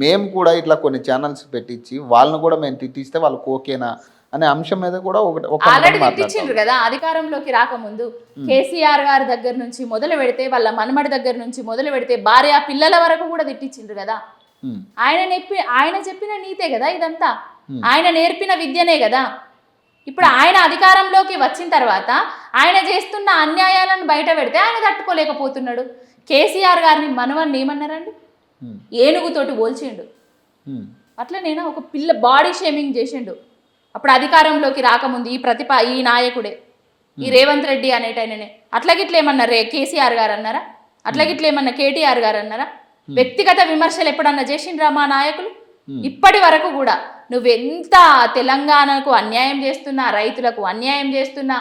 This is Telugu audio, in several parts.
మేము కూడా ఇట్లా కొన్ని ఛానల్స్ పెట్టించి వాళ్ళని కూడా మేము తిట్టిస్తే వాళ్ళకి ఓకేనా అనే అంశం మీద కూడా ఆల్రెడీ తిట్టించిండ్రు కదా అధికారంలోకి రాకముందు. కేసీఆర్ గారి దగ్గర నుంచి మొదలు పెడితే వాళ్ళ మనమడి దగ్గర నుంచి మొదలు పెడితే భార్య పిల్లల వరకు కూడా తిట్టించిండ్రు కదా. ఆయన చెప్పిన నీతే కదా ఇదంతా, ఆయన నేర్పిన విద్యనే కదా. ఇప్పుడు ఆయన అధికారంలోకి వచ్చిన తర్వాత ఆయన చేస్తున్న అన్యాయాలను బయట పెడితే ఆయన తట్టుకోలేకపోతున్నాడు. కేసీఆర్ గారిని మనవన్ని ఏమన్నారండి, ఏనుగుతోటి పోల్చిండు. అట్లా నేను ఒక బాడీ షేమింగ్ చేసిండు అప్పుడు అధికారంలోకి రాకముందు ఈ నాయకుడే, ఈ రేవంత్ రెడ్డి అనేటైననే. అట్లాగిట్లా ఏమన్నా కేసీఆర్ గారు అన్నారా, అట్లాగిట్లా ఏమన్నా కేటీఆర్ గారు అన్నారా? వ్యక్తిగత విమర్శలు ఎప్పుడన్నా చేసిండ్రా మా నాయకులు? ఇప్పటి వరకు కూడా నువ్వెంత తెలంగాణకు అన్యాయం చేస్తున్నా, రైతులకు అన్యాయం చేస్తున్నా,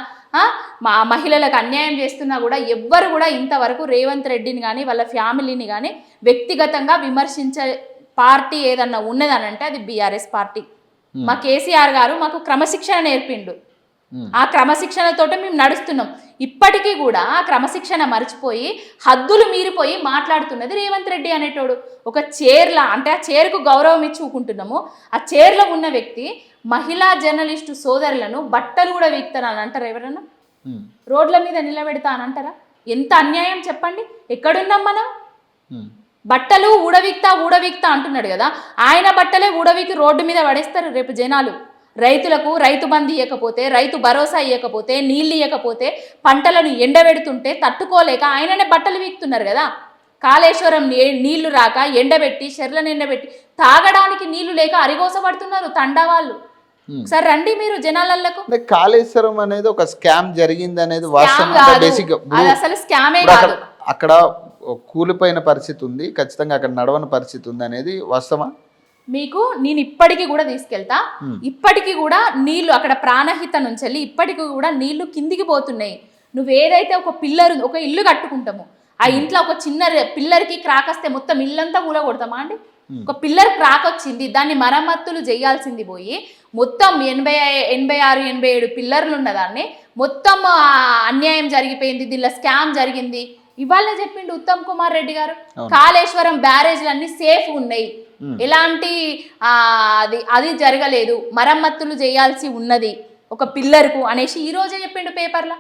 మా మహిళలకు అన్యాయం చేస్తున్నా కూడా ఎవ్వరు కూడా ఇంతవరకు రేవంత్ రెడ్డిని కానీ వాళ్ళ ఫ్యామిలీని కానీ వ్యక్తిగతంగా విమర్శించే పార్టీ ఏదన్నా ఉన్నదనంటే అది బీఆర్ఎస్ పార్టీ. మా కేసీఆర్ గారు మాకు క్రమశిక్షణ నేర్పిండు. ఆ క్రమశిక్షణతోటి మేము నడుస్తున్నాం. ఇప్పటికీ కూడా ఆ క్రమశిక్షణ మర్చిపోయి హద్దులు మీరిపోయి మాట్లాడుతున్నది రేవంత్ రెడ్డి అనేటోడు. ఒక చైర్లా అంటే ఆ చైర్కు గౌరవం ఇచ్చి ఊకుంటున్నాము. ఆ చైర్లో ఉన్న వ్యక్తి మహిళా జర్నలిస్టు సోదరులను బట్టలు కూడా వీక్తానని అంటారా? ఎవరన్నా రోడ్ల మీద నిలబెడతానంటారా? ఎంత అన్యాయం చెప్పండి. ఎక్కడున్నాం మనం? బట్టలు ఊడవీక్తా అంటున్నాడు కదా, ఆయన బట్టలే ఊడవీకి రోడ్డు మీద పడేస్తారు రేపు జనాలు. రైతులకు రైతు బంధు ఇవ్వకపోతే, రైతు భరోసా ఇవ్వకపోతే, నీళ్ళు ఇవ్వకపోతే, పంటలను ఎండబెడుతుంటే తట్టుకోలేక ఆయననే బట్టలు వీక్తున్నారు కదా. కాళేశ్వరం నీళ్లు రాక ఎండబెట్టి, చెర్లను ఎండబెట్టి తాగడానికి నీళ్లు లేక అరిగోసపడుతున్నారు తండా వాళ్ళు. ఒకసారి రండి మీరు జనాలకు. కాళేశ్వరం అనేది ఒక స్కామ్ జరిగింది అనేది అసలు స్కామే కాదు. అక్కడ కూలిపోయిన పరిస్థితి ఉంది, ఖచ్చితంగా అక్కడ నడవని పరిస్థితి ఉంది అనేది వాస్తవా? మీకు నేను ఇప్పటికీ కూడా తీసుకెళ్తా. ఇప్పటికీ కూడా నీళ్లు అక్కడ ప్రాణహిత నుంచి వెళ్ళి ఇప్పటికీ కూడా నీళ్లు కిందికి పోతున్నాయి. నువ్వు ఏదైతే ఒక ఇల్లు కట్టుకుంటాము, ఆ ఇంట్లో ఒక చిన్న పిల్లర్కి క్రాక్ వస్తే మొత్తం ఇల్లంతా కూలగొడతామా అండి? ఒక పిల్లర్ క్రాక్ వచ్చింది, దాన్ని మరమ్మతులు చేయాల్సింది పోయి మొత్తం 86, 87 పిల్లర్లు ఉన్నదాన్ని మొత్తం అన్యాయం జరిగిపోయింది, దీనిలో స్కామ్ జరిగింది. ఇవాళ చెప్పిండు ఉత్తమ్ కుమార్ రెడ్డి గారు, కాళేశ్వరం బ్యారేజ్లన్నీ సేఫ్ ఉన్నాయి, ఎలాంటి అది జరగలేదు, మరమ్మతులు చేయాల్సి ఉన్నది ఒక పిల్లర్కు అనేసి ఈ రోజే చెప్పిండు పేపర్లో.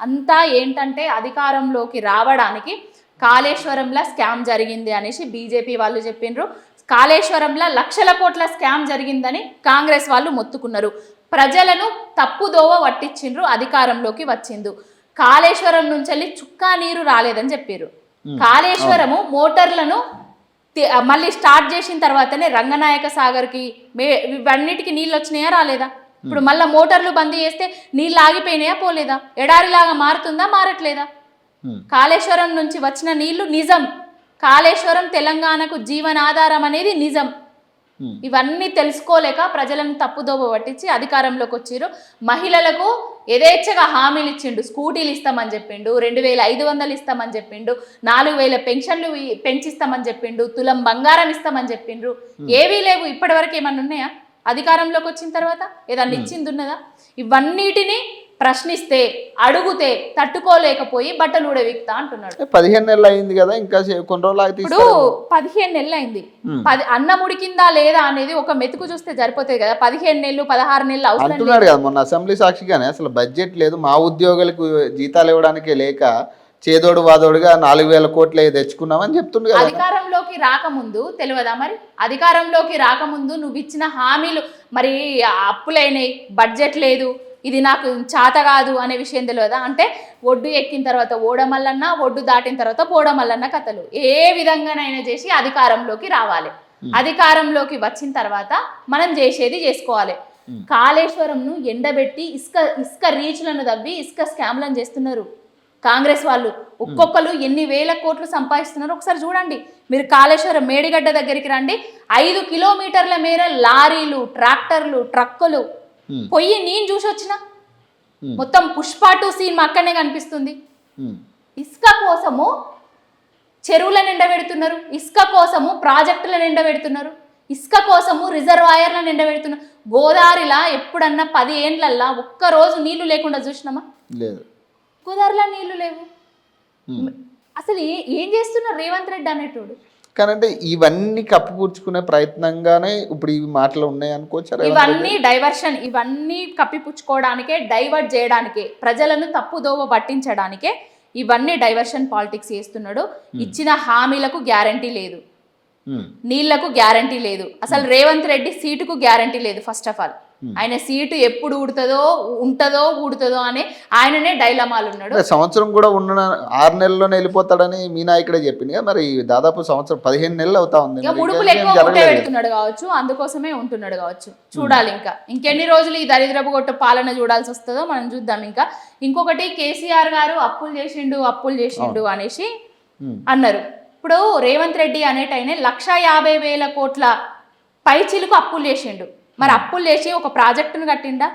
అంతా ఏంటంటే అధికారంలోకి రావడానికి కాళేశ్వరంలో స్కామ్ జరిగింది అనేసి బీజేపీ వాళ్ళు చెప్పిండ్రు. కాళేశ్వరంలో లక్షల కోట్ల స్కామ్ జరిగిందని కాంగ్రెస్ వాళ్ళు మొత్తుకున్నారు. ప్రజలను తప్పుదోవ పట్టించిండ్రు అధికారంలోకి వచ్చిండు. కాళేశ్వరం నుంచి వెళ్ళి చుక్కా నీరు రాలేదని చెప్పారు. కాళేశ్వరము మోటార్లను మళ్ళీ స్టార్ట్ చేసిన తర్వాతనే రంగనాయక సాగర్కి ఇవన్నిటికీ నీళ్ళు వచ్చినాయా రాలేదా? ఇప్పుడు మళ్ళీ మోటార్లు బంద్ చేస్తే నీళ్ళు ఆగిపోయినాయా పోలేదా? ఎడారిలాగా మారుతుందా మారట్లేదా? కాళేశ్వరం నుంచి వచ్చిన నీళ్లు నిజం, కాళేశ్వరం తెలంగాణకు జీవనాధారం అనేది నిజం. ఇవన్నీ తెలుసుకోలేక ప్రజలను తప్పుదోవ పట్టించి అధికారంలోకి వచ్చిరు. మహిళలకు యథేచ్ఛగా హామీలు ఇచ్చిండు. స్కూటీలు ఇస్తామని చెప్పిండు, 2500 ఇస్తామని చెప్పిండు, 4000 పెన్షన్లు పెంచిస్తామని చెప్పిండు, తులం బంగారం ఇస్తామని చెప్పిండ్రు. ఏవీ లేవు. ఇప్పటి వరకు ఏమన్నా ఉన్నాయా? అధికారంలోకి వచ్చిన తర్వాత ఏదన్నా ఇచ్చింది ఉన్నదా? ఇవన్నిటిని ప్రశ్నిస్తే అడుగుతే తట్టుకోలేకపోయి బట్టలు ఊడవిక్తా అంటున్నాడు. 15 నెలలు అయింది కదా, ఇంకా కొన్ని రోజులు ఆగితే. ఇప్పుడు 15 నెలలు అయింది. అన్నం ఉడికిందా లేదా అనేది ఒక మెతుకు చూస్తే సరిపోతుంది కదా. 15 నెలలు 16 నెలలు అవసరం అంటున్నాడు కదా మొన్న అసెంబ్లీ సాక్షిగానే. అసలు బడ్జెట్ లేదు, మా ఉద్యోగులకు జీతాలు ఇవ్వడానికే లేక చేదోడు వాదోడుగా 4000 కోట్లు తెచ్చుకున్నామని చెప్తుండే కదా. అధికారంలోకి రాకముందు తెలియదా మరి? అధికారంలోకి రాకముందు నువ్వు ఇచ్చిన హామీలు మరి అప్పులైనాయి, బడ్జెట్ లేదు, ఇది నాకు చేత కాదు అనే విషయం తెలియదా? అంటే ఒడ్డు ఎక్కిన తర్వాత ఓడమల్లన్న, ఒడ్డు దాటిన తర్వాత పోడమల్లన్న కథలు. ఏ విధంగానైనా చేసి అధికారంలోకి రావాలి. అధికారంలోకి వచ్చిన తర్వాత మనం చేసేది చేసుకోవాలి. కాళేశ్వరంను ఎండబెట్టి ఇసుక రీచ్లను తవ్వి ఇసుక స్కామ్లను చేస్తున్నారు కాంగ్రెస్ వాళ్ళు. ఒక్కొక్కరు ఎన్ని వేల కోట్లు సంపాదిస్తున్నారు ఒకసారి చూడండి. మీరు కాళేశ్వరం మేడిగడ్డ దగ్గరికి రండి, 5 కిలోమీటర్ల మేర లారీలు, ట్రాక్టర్లు, ట్రక్కులు పొయ్యి నేను చూసి వచ్చిన మొత్తం పుష్ప 2 సీన్ అక్కడనే కనిపిస్తుంది. ఇసుక కోసము చెరువులను ఎండబెడుతున్నారు, ఇసుక కోసము ప్రాజెక్టులను ఎండబెడుతున్నారు, ఇసుక కోసము రిజర్వాయర్లను ఎండబెడుతున్నారు. గోదావరిలా ఎప్పుడన్నా 10 ఏండ్లల్లా ఒక్కరోజు నీళ్లు లేకుండా చూసినామా? లేదు. గోదావరిలో నీళ్లు లేవు. అసలు ఏం చేస్తున్నారు రేవంత్ రెడ్డి అనేటోడు? కానంటే ఇవన్నీ కప్పిపుచ్చుకునే ప్రయత్నంగానే ఇప్పుడు ఈ మాటలు ఉన్నాయి అనుకోవచ్చా? ఇవన్నీ డైవర్షన్, ఇవన్నీ కప్పిపుచ్చుకోవడానికే, డైవర్ట్ చేయడానికే, ప్రజలను తప్పుదోవ పట్టించడానికే ఇవన్నీ డైవర్షన్ పాలిటిక్స్ చేస్తున్నాడు. ఇచ్చిన హామీలకు గ్యారంటీ లేదు, నీళ్లకు గ్యారంటీ లేదు, అసలు రేవంత్ రెడ్డి సీటుకు గ్యారంటీ లేదు. ఫస్ట్ ఆఫ్ ఆల్ ఆయన సీటు ఎప్పుడు ఊడుతుందో అని ఆయననే డైలమాలు ఉన్నాడు. సంవత్సరం కూడా ఉన్న 6 నెలల్లోనే వెళ్ళిపోతాడని మీ నాయకుడే చెప్పింది కదా, మరి దాదాపు సంవత్సరం 15 నెలలు అవుతా ఉంది. ఇక ముడుపులు ఎక్కువ ఉంటే పెడుతున్నాడు కావచ్చు, అందుకోసమే ఉంటున్నాడు కావచ్చు. చూడాలి ఇంకెన్ని రోజులు ఈ దరిద్రపు గొట్టు పాలన చూడాల్సి వస్తుందో మనం చూద్దాం. ఇంకొకటి కేసీఆర్ గారు అప్పులు చేసిండు అనేసి అన్నారు. ఇప్పుడు రేవంత్ రెడ్డి అనేటైనా 150,000 కోట్ల పైచిలకు అప్పులు చేసిండు. మరి అప్పులు చేసి ఒక ప్రాజెక్టును కట్టిండా,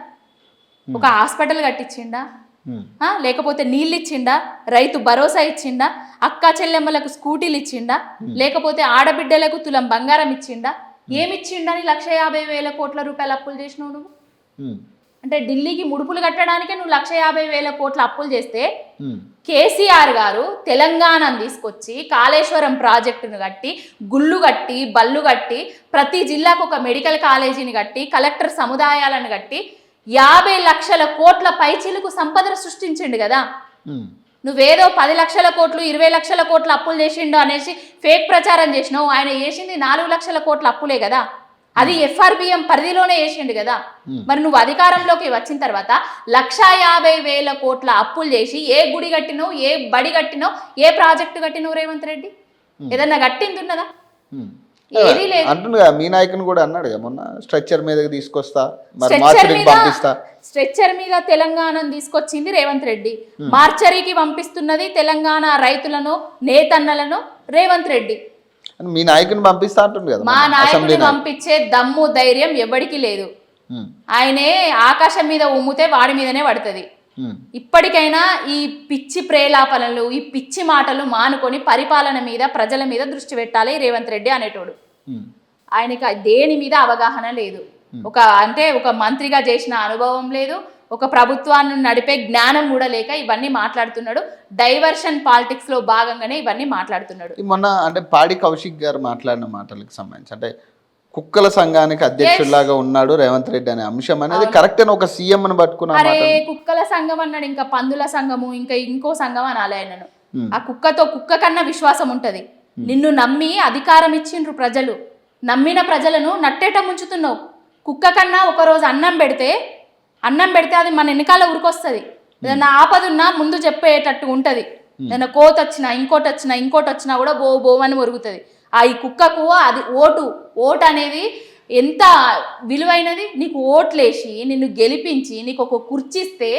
ఒక హాస్పిటల్ కట్టించిండా, లేకపోతే నీళ్ళు ఇచ్చిండా, రైతు భరోసా ఇచ్చిండా, అక్కా చెల్లెమ్మలకు స్కూటీలు ఇచ్చిండా, లేకపోతే ఆడబిడ్డలకు తులం బంగారం ఇచ్చిండా? ఏమిచ్చిండని 150,000 కోట్ల రూపాయలు అప్పులు చేసినావు నువ్వు? అంటే ఢిల్లీకి ముడుపులు కట్టడానికే నువ్వు 150,000 కోట్ల అప్పులు చేస్తే, కేసీఆర్ గారు తెలంగాణను తీసుకొచ్చి కాళేశ్వరం ప్రాజెక్టును కట్టి, గుళ్ళు కట్టి, బళ్ళు కట్టి, ప్రతి జిల్లాకు ఒక మెడికల్ కాలేజీని కట్టి, కలెక్టర్ సముదాయాలను కట్టి 50 లక్షల కోట్ల పైచిలకు సంపదను సృష్టించిండు కదా. నువ్వేదో 10 లక్షల కోట్లు 20 లక్షల కోట్ల అప్పులు చేసిండు అనేసి ఫేక్ ప్రచారం చేసినావు. ఆయన చేసింది 4 లక్షల కోట్ల అప్పులే కదా, అది FRBM పరిధిలోనే చేసిండు కదా. మరి నువ్వు అధికారంలోకి వచ్చిన తర్వాత 150,000 కోట్ల అప్పులు చేసి ఏ గుడి కట్టినో, ఏ బడి కట్టినో, ఏ ప్రాజెక్టు కట్టినో రేవంత్ రెడ్డి? ఏదన్నా కట్టింది ఉన్నదా? ఏదీ లేదు. అంటున్నా మీ నాయకుని కూడా అన్నాడు కదా మొన్న, స్ట్రెచ్చర్ మీదకి తీసుకొస్తా, మరి మార్చరీకి పంపిస్తా. స్ట్రెచ్చర్ మీద తెలంగాణను తీసుకొచ్చింది రేవంత్ రెడ్డి, మార్చరీకి పంపిస్తున్నది తెలంగాణ రైతులను, నేతన్నలను రేవంత్ రెడ్డి. మీ నాయకుని పంపిస్తా అంటుంది కదా. మా నాయకుని పంపించే దమ్ము ధైర్యం ఎవరికి లేదు. ఆయనే ఆకాశం మీద ఉమ్మితే వాడి మీదనే పడుతుంది. ఇప్పటికైనా ఈ పిచ్చి ప్రేలాపనలు, ఈ పిచ్చి మాటలు మానుకొని పరిపాలన మీద, ప్రజల మీద దృష్టి పెట్టాలి రేవంత్ రెడ్డి అనేటోడు. ఆయనకి దేని మీద అవగాహన లేదు. ఒక మంత్రిగా చేసిన అనుభవం లేదు, ఒక ప్రభుత్వాన్ని నడిపే జ్ఞానం కూడా లేక ఇవన్నీ మాట్లాడుతున్నాడు. డైవర్షన్ పాలిటిక్స్ లో భాగంగానే ఇవన్నీ మాట్లాడుతున్నాడు. మొన్న అంటే పాడి కౌశిక్ గారు మాట్లాడిన మాటలకు సంబంధించి, అంటే కుక్కల సంఘానికి అధ్యక్షుడిలాగా ఉన్నాడు రేవంత్ రెడ్డి అనే అంశం అనేది కరెక్ట్ అని ఒక సీఎం ని పట్టుకున్నా. అరే కుక్కల సంఘం అన్నాడు, ఇంకా పందుల సంఘము, ఇంకా ఇంకో సంఘం అనాలి ఆయనను. ఆ కుక్క కన్నా విశ్వాసం ఉంటది. నిన్ను నమ్మి అధికారం ఇచ్చిండ్రు ప్రజలు, నమ్మిన ప్రజలను నట్టేట ముంచుతున్నావు. కుక్క కన్నా ఒకరోజు అన్నం పెడితే అది మన వెనకాల ఉరికొస్తుంది. ఏదన్నా ఆపదున్నా ముందు చెప్పేటట్టు ఉంటుంది. ఏదైనా కోత వచ్చినా, ఇంకోటి వచ్చినా కూడా బో అని ఒరుగుతుంది. ఈ కుక్కకు అది ఓటు అనేది ఎంత విలువైనది. నీకు ఓట్లేసి నిన్ను గెలిపించి నీకు ఒక కుర్చీస్తే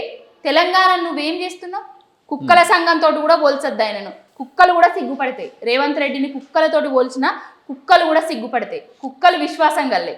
తెలంగాణ నువ్వేం చేస్తున్నావు? కుక్కల సంఘంతో కూడా పోల్చొద్దు ఆయనను. కుక్కలు కూడా సిగ్గుపడతాయి. రేవంత్ రెడ్డిని కుక్కలతోటి పోల్చినా కుక్కలు కూడా సిగ్గుపడతాయి. కుక్కలు విశ్వాసం గల్లే.